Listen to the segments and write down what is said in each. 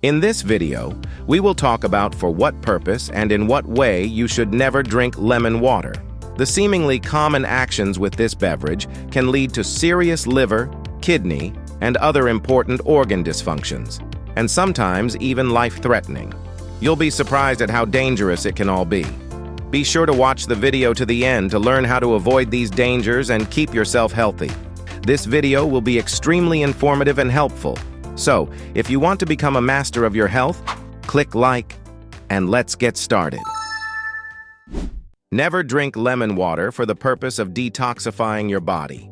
In this video, we will talk about for what purpose and in what way you should never drink lemon water. The seemingly common actions with this beverage can lead to serious liver, kidney, and other important organ dysfunctions, and sometimes even life-threatening. You'll be surprised at how dangerous it can all be. Be sure to watch the video to the end to learn how to avoid these dangers and keep yourself healthy. This video will be extremely informative and helpful. So, if you want to become a master of your health, click like, and let's get started. Never drink lemon water for the purpose of detoxifying your body.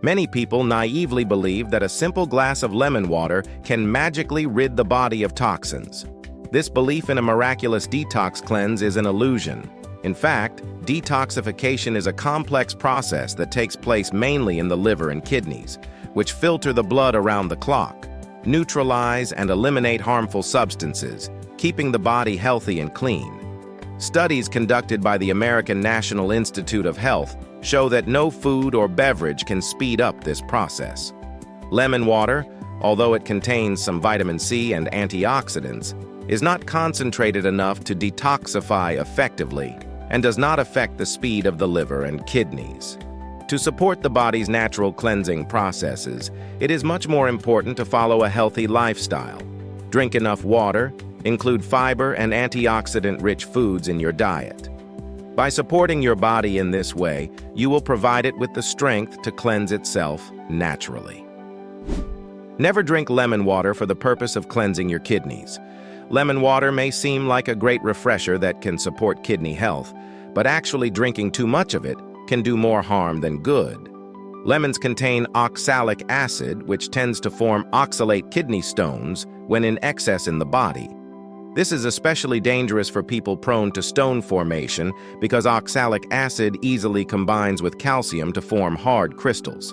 Many people naively believe that a simple glass of lemon water can magically rid the body of toxins. This belief in a miraculous detox cleanse is an illusion. In fact, detoxification is a complex process that takes place mainly in the liver and kidneys, which filter the blood around the clock, neutralize and eliminate harmful substances, keeping the body healthy and clean. Studies conducted by the American National Institute of Health show that no food or beverage can speed up this process. Lemon water, although it contains some vitamin C and antioxidants, is not concentrated enough to detoxify effectively and does not affect the speed of the liver and kidneys. To support the body's natural cleansing processes, it is much more important to follow a healthy lifestyle. Drink enough water, include fiber and antioxidant-rich foods in your diet. By supporting your body in this way, you will provide it with the strength to cleanse itself naturally. Never drink lemon water for the purpose of cleansing your kidneys. Lemon water may seem like a great refresher that can support kidney health, but actually drinking too much of it can do more harm than good. Lemons contain oxalic acid, which tends to form oxalate kidney stones when in excess in the body. This is especially dangerous for people prone to stone formation because oxalic acid easily combines with calcium to form hard crystals.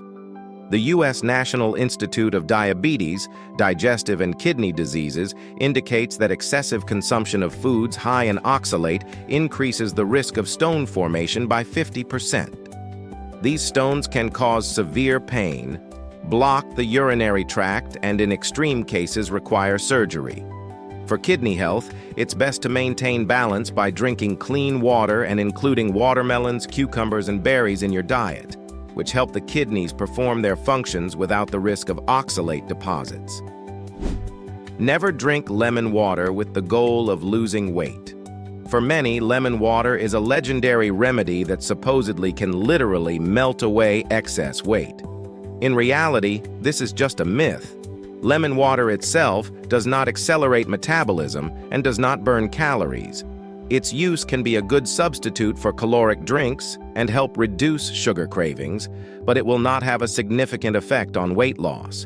The U.S. National Institute of Diabetes, Digestive and Kidney Diseases indicates that excessive consumption of foods high in oxalate increases the risk of stone formation by 50%. These stones can cause severe pain, block the urinary tract, and in extreme cases require surgery. For kidney health, it's best to maintain balance by drinking clean water and including watermelons, cucumbers, and berries in your diet, which help the kidneys perform their functions without the risk of oxalate deposits. Never drink lemon water with the goal of losing weight. For many, lemon water is a legendary remedy that supposedly can literally melt away excess weight. In reality, this is just a myth. Lemon water itself does not accelerate metabolism and does not burn calories. Its use can be a good substitute for caloric drinks and help reduce sugar cravings, but it will not have a significant effect on weight loss.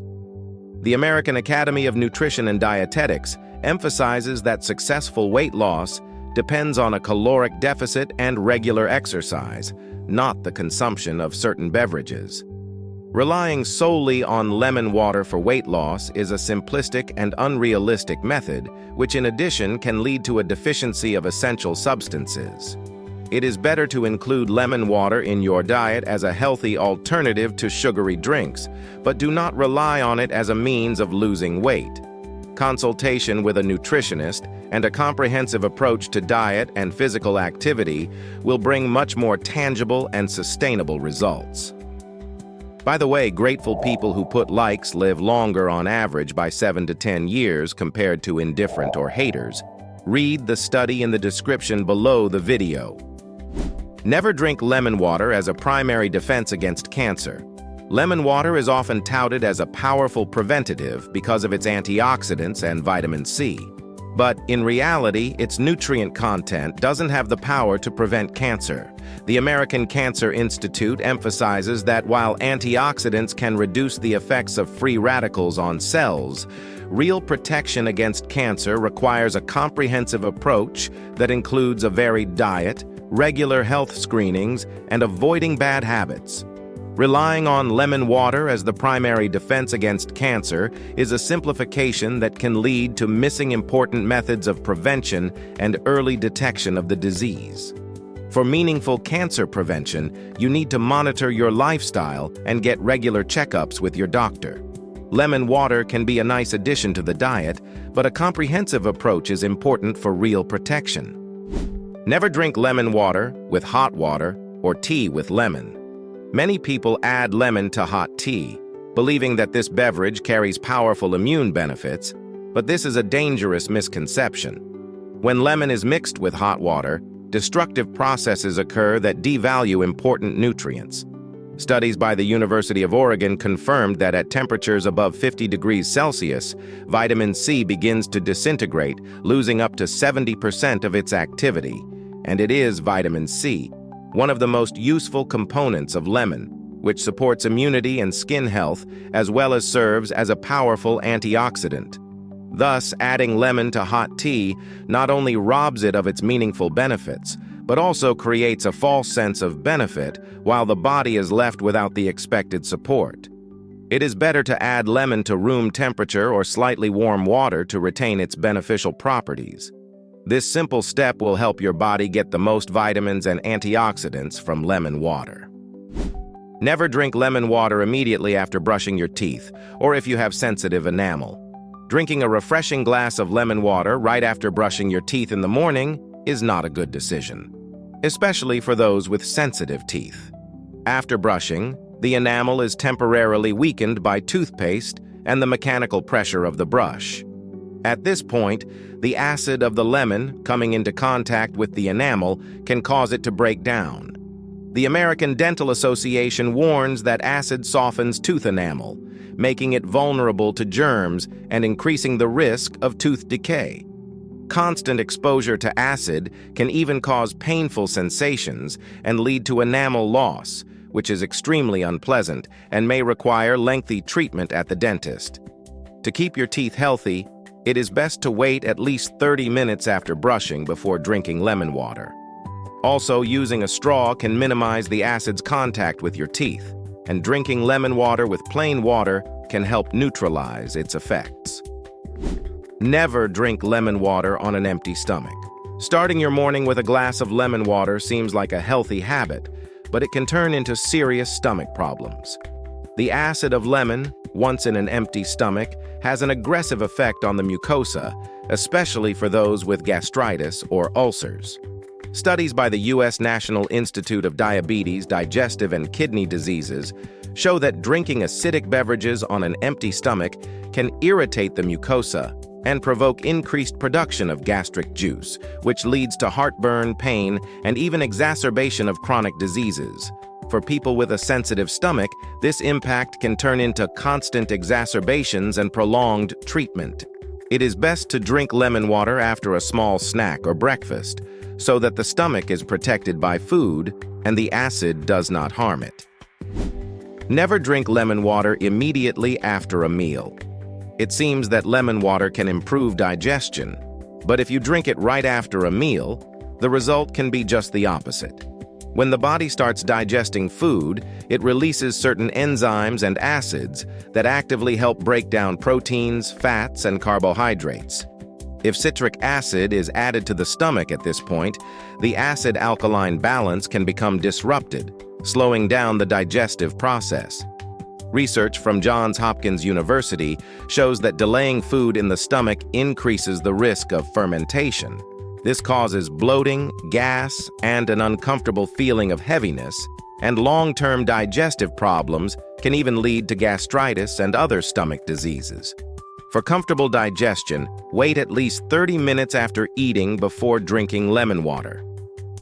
The American Academy of Nutrition and Dietetics emphasizes that successful weight loss depends on a caloric deficit and regular exercise, not the consumption of certain beverages. Relying solely on lemon water for weight loss is a simplistic and unrealistic method, which in addition can lead to a deficiency of essential substances. It is better to include lemon water in your diet as a healthy alternative to sugary drinks, but do not rely on it as a means of losing weight. Consultation with a nutritionist and a comprehensive approach to diet and physical activity will bring much more tangible and sustainable results. By the way, grateful people who put likes live longer on average by 7 to 10 years compared to indifferent or haters. Read the study in the description below the video. Never drink lemon water as a primary defense against cancer. Lemon water is often touted as a powerful preventative because of its antioxidants and vitamin C. But in reality, its nutrient content doesn't have the power to prevent cancer. The American Cancer Institute emphasizes that while antioxidants can reduce the effects of free radicals on cells, real protection against cancer requires a comprehensive approach that includes a varied diet, regular health screenings, and avoiding bad habits. Relying on lemon water as the primary defense against cancer is a simplification that can lead to missing important methods of prevention and early detection of the disease. For meaningful cancer prevention, you need to monitor your lifestyle and get regular checkups with your doctor. Lemon water can be a nice addition to the diet, but a comprehensive approach is important for real protection. Never drink lemon water with hot water or tea with lemon. Many people add lemon to hot tea, believing that this beverage carries powerful immune benefits, but this is a dangerous misconception. When lemon is mixed with hot water, destructive processes occur that devalue important nutrients. Studies by the University of Oregon confirmed that at temperatures above 50 degrees Celsius, vitamin C begins to disintegrate, losing up to 70% of its activity. And it is vitamin C, one of the most useful components of lemon, which supports immunity and skin health, as well as serves as a powerful antioxidant. Thus, adding lemon to hot tea not only robs it of its meaningful benefits, but also creates a false sense of benefit while the body is left without the expected support. It is better to add lemon to room temperature or slightly warm water to retain its beneficial properties. This simple step will help your body get the most vitamins and antioxidants from lemon water. Never drink lemon water immediately after brushing your teeth, or if you have sensitive enamel. Drinking a refreshing glass of lemon water right after brushing your teeth in the morning is not a good decision, especially for those with sensitive teeth. After brushing, the enamel is temporarily weakened by toothpaste and the mechanical pressure of the brush. At this point, the acid of the lemon coming into contact with the enamel can cause it to break down. The American Dental Association warns that acid softens tooth enamel, making it vulnerable to germs and increasing the risk of tooth decay. Constant exposure to acid can even cause painful sensations and lead to enamel loss, which is extremely unpleasant and may require lengthy treatment at the dentist. To keep your teeth healthy, it is best to wait at least 30 minutes after brushing before drinking lemon water. Also, using a straw can minimize the acid's contact with your teeth, and drinking lemon water with plain water can help neutralize its effects. Never drink lemon water on an empty stomach. Starting your morning with a glass of lemon water seems like a healthy habit, but it can turn into serious stomach problems. The acid of lemon, once in an empty stomach, has an aggressive effect on the mucosa, especially for those with gastritis or ulcers. Studies by the U.S. National Institute of Diabetes, Digestive and Kidney Diseases show that drinking acidic beverages on an empty stomach can irritate the mucosa and provoke increased production of gastric juice, which leads to heartburn, pain, and even exacerbation of chronic diseases. For people with a sensitive stomach, this impact can turn into constant exacerbations and prolonged treatment. It is best to drink lemon water after a small snack or breakfast, so that the stomach is protected by food and the acid does not harm it. Never drink lemon water immediately after a meal. It seems that lemon water can improve digestion, but if you drink it right after a meal, the result can be just the opposite. When the body starts digesting food, it releases certain enzymes and acids that actively help break down proteins, fats, and carbohydrates. If citric acid is added to the stomach at this point, the acid-alkaline balance can become disrupted, slowing down the digestive process. Research from Johns Hopkins University shows that delaying food in the stomach increases the risk of fermentation. This causes bloating, gas, and an uncomfortable feeling of heaviness, and long-term digestive problems can even lead to gastritis and other stomach diseases. For comfortable digestion, wait at least 30 minutes after eating before drinking lemon water.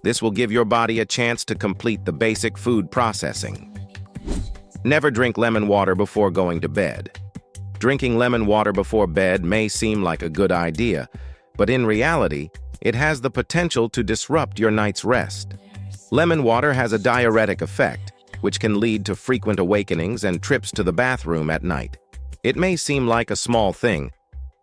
This will give your body a chance to complete the basic food processing. Never drink lemon water before going to bed. Drinking lemon water before bed may seem like a good idea, but in reality, it has the potential to disrupt your night's rest. Lemon water has a diuretic effect, which can lead to frequent awakenings and trips to the bathroom at night. It may seem like a small thing,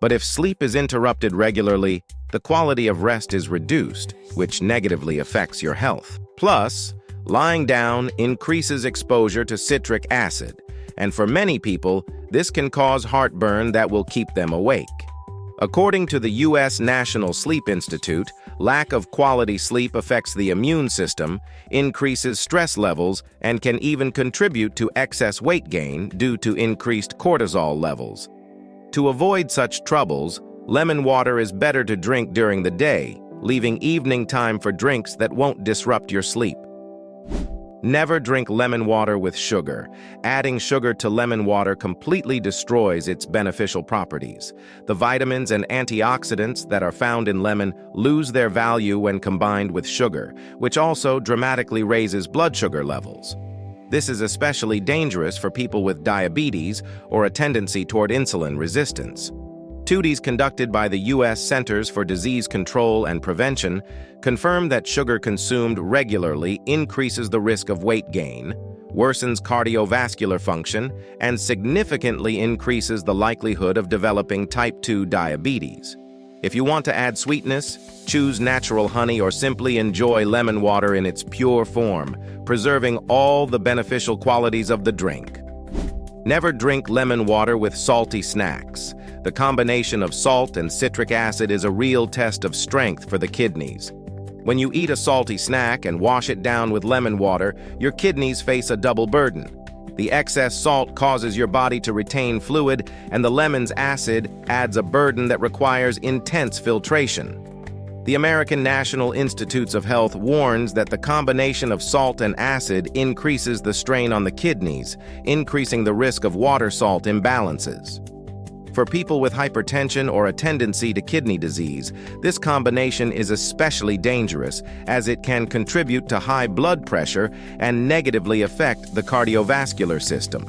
but if sleep is interrupted regularly, the quality of rest is reduced, which negatively affects your health. Plus, lying down increases exposure to citric acid, and for many people, this can cause heartburn that will keep them awake. According to the U.S. National Sleep Institute, lack of quality sleep affects the immune system, increases stress levels, and can even contribute to excess weight gain due to increased cortisol levels. To avoid such troubles, Lemon water is better to drink during the day, leaving evening time for drinks that won't disrupt your sleep. Never drink lemon water with sugar. Adding sugar to lemon water completely destroys its beneficial properties. The vitamins and antioxidants that are found in lemon lose their value when combined with sugar, which also dramatically raises blood sugar levels. This is especially dangerous for people with diabetes or a tendency toward insulin resistance. Studies conducted by the U.S. Centers for Disease Control and Prevention confirm that sugar consumed regularly increases the risk of weight gain, worsens cardiovascular function, and significantly increases the likelihood of developing type 2 diabetes. If you want to add sweetness, choose natural honey or simply enjoy lemon water in its pure form, preserving all the beneficial qualities of the drink. Never drink lemon water with salty snacks. The combination of salt and citric acid is a real test of strength for the kidneys. When you eat a salty snack and wash it down with lemon water, your kidneys face a double burden. The excess salt causes your body to retain fluid, and the lemon's acid adds a burden that requires intense filtration. The American National Institutes of Health warns that the combination of salt and acid increases the strain on the kidneys, increasing the risk of water-salt imbalances. For people with hypertension or a tendency to kidney disease, this combination is especially dangerous as it can contribute to high blood pressure and negatively affect the cardiovascular system.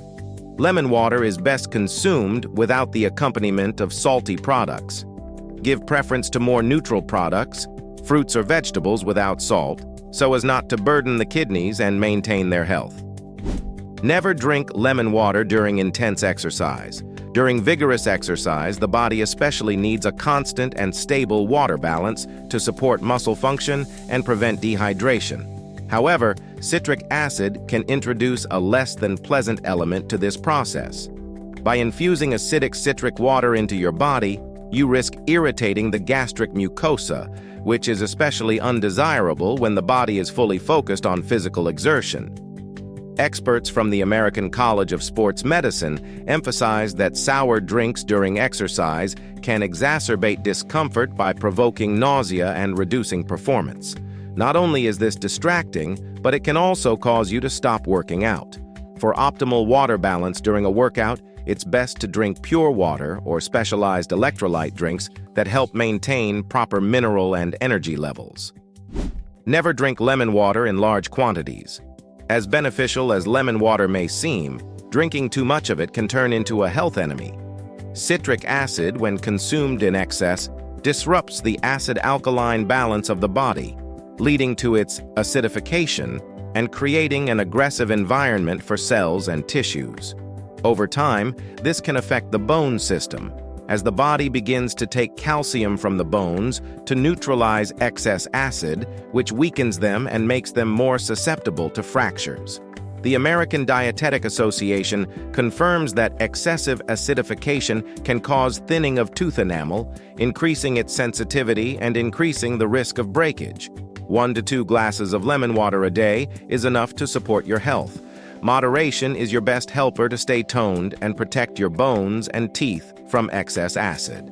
Lemon water is best consumed without the accompaniment of salty products. Give preference to more neutral products, fruits or vegetables without salt, so as not to burden the kidneys and maintain their health. Never drink lemon water during intense exercise. During vigorous exercise, the body especially needs a constant and stable water balance to support muscle function and prevent dehydration. However, citric acid can introduce a less than pleasant element to this process. By infusing acidic citric water into your body, you risk irritating the gastric mucosa, which is especially undesirable when the body is fully focused on physical exertion. Experts from the American College of Sports Medicine emphasize that sour drinks during exercise can exacerbate discomfort by provoking nausea and reducing performance. Not only is this distracting, but it can also cause you to stop working out. For optimal water balance during a workout, it's best to drink pure water or specialized electrolyte drinks that help maintain proper mineral and energy levels. Never drink lemon water in large quantities. As beneficial as lemon water may seem, drinking too much of it can turn into a health enemy. Citric acid, when consumed in excess, disrupts the acid-alkaline balance of the body, leading to its acidification and creating an aggressive environment for cells and tissues. Over time, this can affect the bone system, as the body begins to take calcium from the bones to neutralize excess acid, which weakens them and makes them more susceptible to fractures. The American Dietetic Association confirms that excessive acidification can cause thinning of tooth enamel, increasing its sensitivity and increasing the risk of breakage. 1 to 2 glasses of lemon water a day is enough to support your health. Moderation is your best helper to stay toned and protect your bones and teeth from excess acid.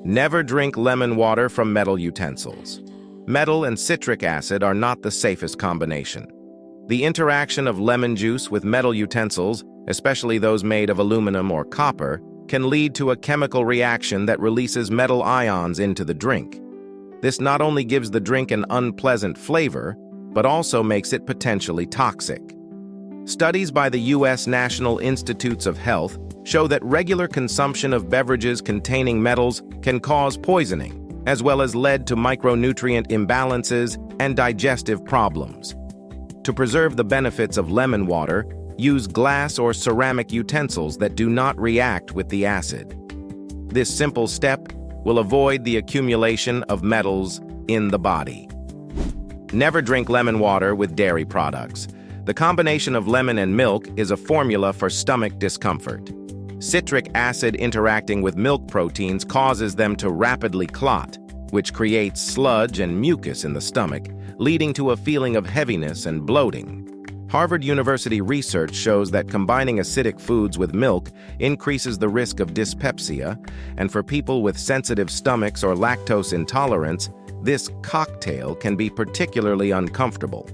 Never drink lemon water from metal utensils. Metal and citric acid are not the safest combination. The interaction of lemon juice with metal utensils, especially those made of aluminum or copper, can lead to a chemical reaction that releases metal ions into the drink. This not only gives the drink an unpleasant flavor, but also makes it potentially toxic. Studies by the U.S. National Institutes of Health show that regular consumption of beverages containing metals can cause poisoning, as well as lead to micronutrient imbalances and digestive problems. To preserve the benefits of lemon water, use glass or ceramic utensils that do not react with the acid. This simple step will avoid the accumulation of metals in the body. Never drink lemon water with dairy products. The combination of lemon and milk is a formula for stomach discomfort. Citric acid interacting with milk proteins causes them to rapidly clot, which creates sludge and mucus in the stomach, leading to a feeling of heaviness and bloating. Harvard University research shows that combining acidic foods with milk increases the risk of dyspepsia, and for people with sensitive stomachs or lactose intolerance, this cocktail can be particularly uncomfortable.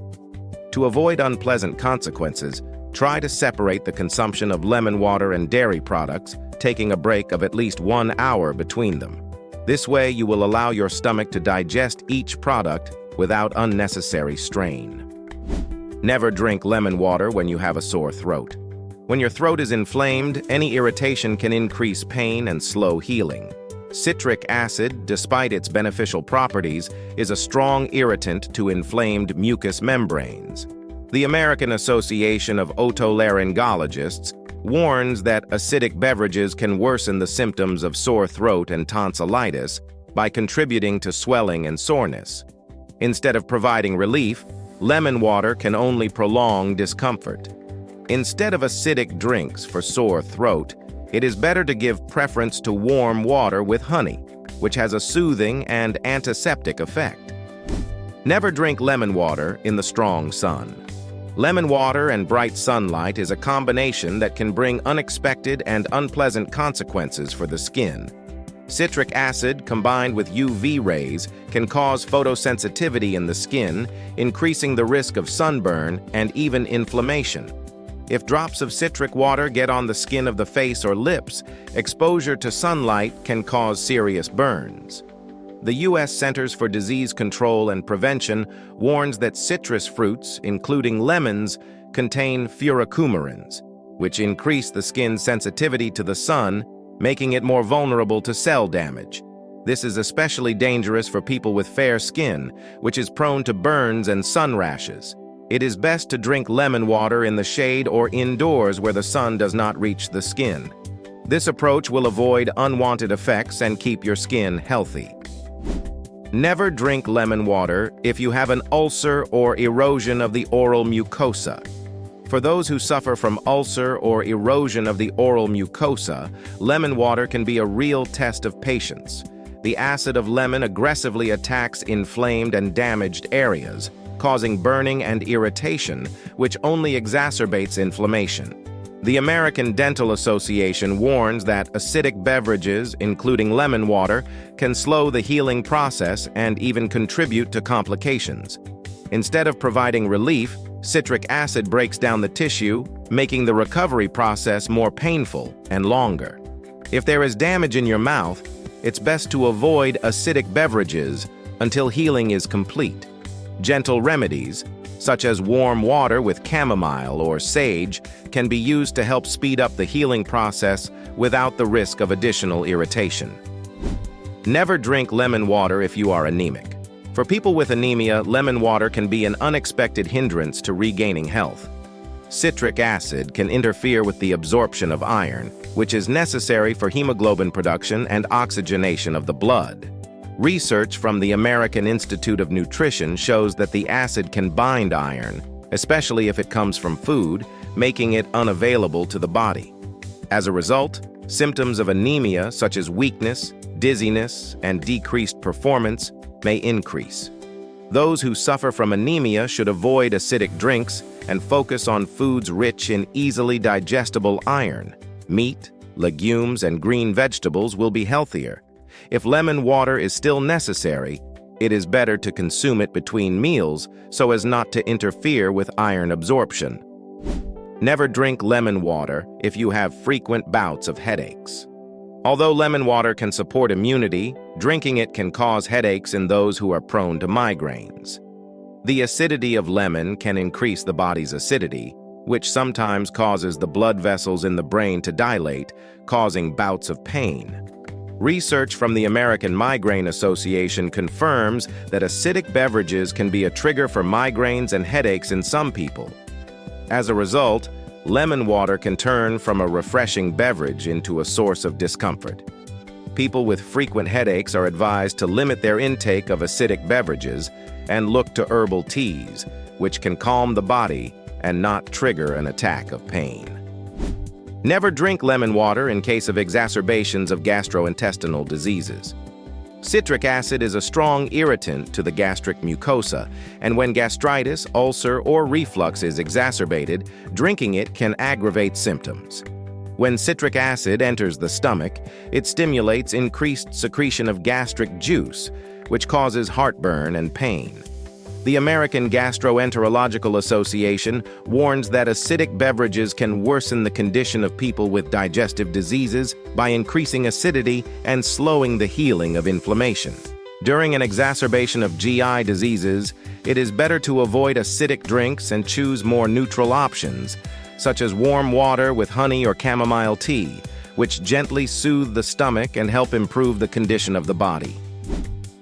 To avoid unpleasant consequences, try to separate the consumption of lemon water and dairy products, taking a break of at least 1 hour between them. This way, you will allow your stomach to digest each product without unnecessary strain. Never drink lemon water when you have a sore throat. When your throat is inflamed, any irritation can increase pain and slow healing. Citric acid, despite its beneficial properties, is a strong irritant to inflamed mucous membranes. The American Association of Otolaryngologists warns that acidic beverages can worsen the symptoms of sore throat and tonsillitis by contributing to swelling and soreness. Instead of providing relief, lemon water can only prolong discomfort. Instead of acidic drinks for sore throat, it is better to give preference to warm water with honey, which has a soothing and antiseptic effect. Never drink lemon water in the strong sun. Lemon water and bright sunlight is a combination that can bring unexpected and unpleasant consequences for the skin. Citric acid combined with UV rays can cause photosensitivity in the skin, increasing the risk of sunburn and even inflammation. If drops of citric water get on the skin of the face or lips, exposure to sunlight can cause serious burns. The U.S. Centers for Disease Control and Prevention warns that citrus fruits, including lemons, contain furocoumarins, which increase the skin's sensitivity to the sun, making it more vulnerable to cell damage. This is especially dangerous for people with fair skin, which is prone to burns and sun rashes. It is best to drink lemon water in the shade or indoors where the sun does not reach the skin. This approach will avoid unwanted effects and keep your skin healthy. Never drink lemon water if you have an ulcer or erosion of the oral mucosa. For those who suffer from ulcer or erosion of the oral mucosa, lemon water can be a real test of patience. The acid of lemon aggressively attacks inflamed and damaged areas, causing burning and irritation, which only exacerbates inflammation. The American Dental Association warns that acidic beverages, including lemon water, can slow the healing process and even contribute to complications. Instead of providing relief, citric acid breaks down the tissue, making the recovery process more painful and longer. If there is damage in your mouth, it's best to avoid acidic beverages until healing is complete. Gentle remedies, such as warm water with chamomile or sage, can be used to help speed up the healing process without the risk of additional irritation. Never drink lemon water if you are anemic. For people with anemia, lemon water can be an unexpected hindrance to regaining health. Citric acid can interfere with the absorption of iron, which is necessary for hemoglobin production and oxygenation of the blood. Research from the American Institute of Nutrition shows that the acid can bind iron, especially if it comes from food, making it unavailable to the body. As a result, symptoms of anemia such as weakness, dizziness, and decreased performance may increase. Those who suffer from anemia should avoid acidic drinks and focus on foods rich in easily digestible iron. Meat, legumes, and green vegetables will be healthier. If lemon water is still necessary, it is better to consume it between meals so as not to interfere with iron absorption. Never drink lemon water if you have frequent bouts of headaches. Although lemon water can support immunity, drinking it can cause headaches in those who are prone to migraines. The acidity of lemon can increase the body's acidity, which sometimes causes the blood vessels in the brain to dilate, causing bouts of pain. Research from the American Migraine Association confirms that acidic beverages can be a trigger for migraines and headaches in some people. As a result, lemon water can turn from a refreshing beverage into a source of discomfort. People with frequent headaches are advised to limit their intake of acidic beverages and look to herbal teas, which can calm the body and not trigger an attack of pain. Never drink lemon water in case of exacerbations of gastrointestinal diseases. Citric acid is a strong irritant to the gastric mucosa, and when gastritis, ulcer, or reflux is exacerbated, drinking it can aggravate symptoms. When citric acid enters the stomach, it stimulates increased secretion of gastric juice, which causes heartburn and pain. The American Gastroenterological Association warns that acidic beverages can worsen the condition of people with digestive diseases by increasing acidity and slowing the healing of inflammation. During an exacerbation of GI diseases, it is better to avoid acidic drinks and choose more neutral options, such as warm water with honey or chamomile tea, which gently soothe the stomach and help improve the condition of the body.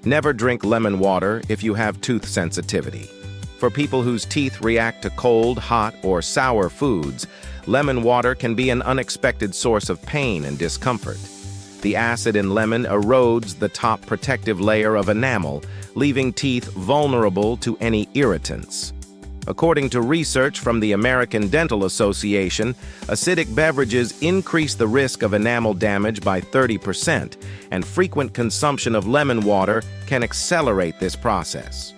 Never drink lemon water if you have tooth sensitivity. For people whose teeth react to cold, hot, or sour foods, lemon water can be an unexpected source of pain and discomfort. The acid in lemon erodes the top protective layer of enamel, leaving teeth vulnerable to any irritants. According to research from the American Dental Association, acidic beverages increase the risk of enamel damage by 30%, and frequent consumption of lemon water can accelerate this process.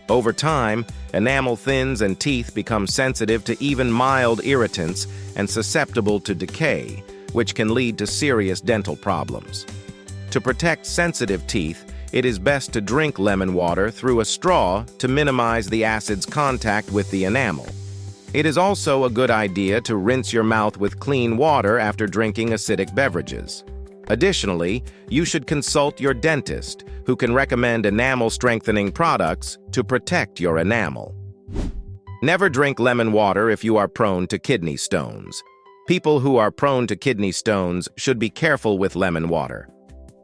Over time, enamel thins and teeth become sensitive to even mild irritants and susceptible to decay, which can lead to serious dental problems. To protect sensitive teeth, it is best to drink lemon water through a straw to minimize the acid's contact with the enamel. It is also a good idea to rinse your mouth with clean water after drinking acidic beverages. Additionally, you should consult your dentist, who can recommend enamel-strengthening products to protect your enamel. Never drink lemon water if you are prone to kidney stones. People who are prone to kidney stones should be careful with lemon water.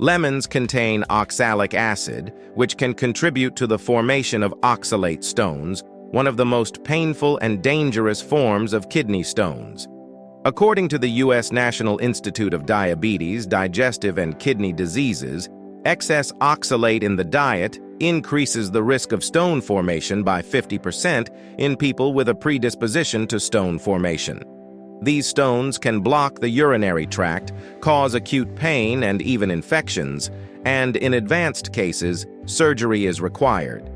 Lemons contain oxalic acid, which can contribute to the formation of oxalate stones, one of the most painful and dangerous forms of kidney stones. According to the U.S. National Institute of Diabetes, Digestive and Kidney Diseases, excess oxalate in the diet increases the risk of stone formation by 50% in people with a predisposition to stone formation. These stones can block the urinary tract, cause acute pain and even infections, and in advanced cases, surgery is required.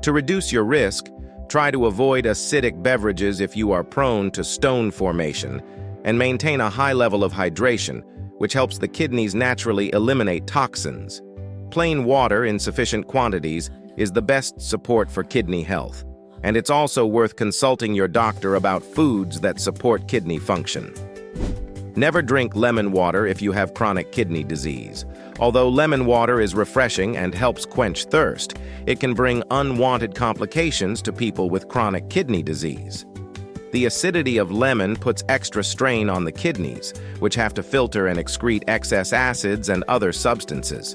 To reduce your risk, try to avoid acidic beverages if you are prone to stone formation, and maintain a high level of hydration, which helps the kidneys naturally eliminate toxins. Plain water in sufficient quantities is the best support for kidney health. And it's also worth consulting your doctor about foods that support kidney function. Never drink lemon water if you have chronic kidney disease. Although lemon water is refreshing and helps quench thirst, it can bring unwanted complications to people with chronic kidney disease. The acidity of lemon puts extra strain on the kidneys, which have to filter and excrete excess acids and other substances.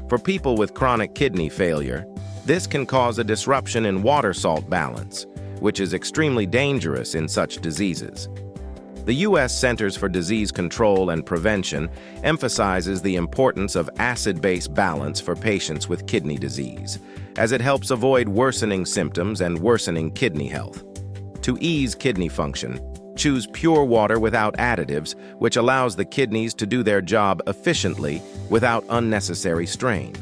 For people with chronic kidney failure, this can cause a disruption in water-salt balance, which is extremely dangerous in such diseases. The U.S. Centers for Disease Control and Prevention emphasizes the importance of acid-base balance for patients with kidney disease, as it helps avoid worsening symptoms and worsening kidney health. To ease kidney function, choose pure water without additives, which allows the kidneys to do their job efficiently without unnecessary strain.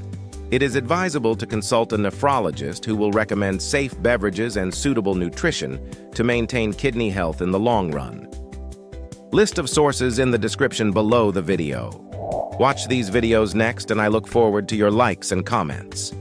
It is advisable to consult a nephrologist who will recommend safe beverages and suitable nutrition to maintain kidney health in the long run. List of sources in the description below the video. Watch these videos next, and I look forward to your likes and comments.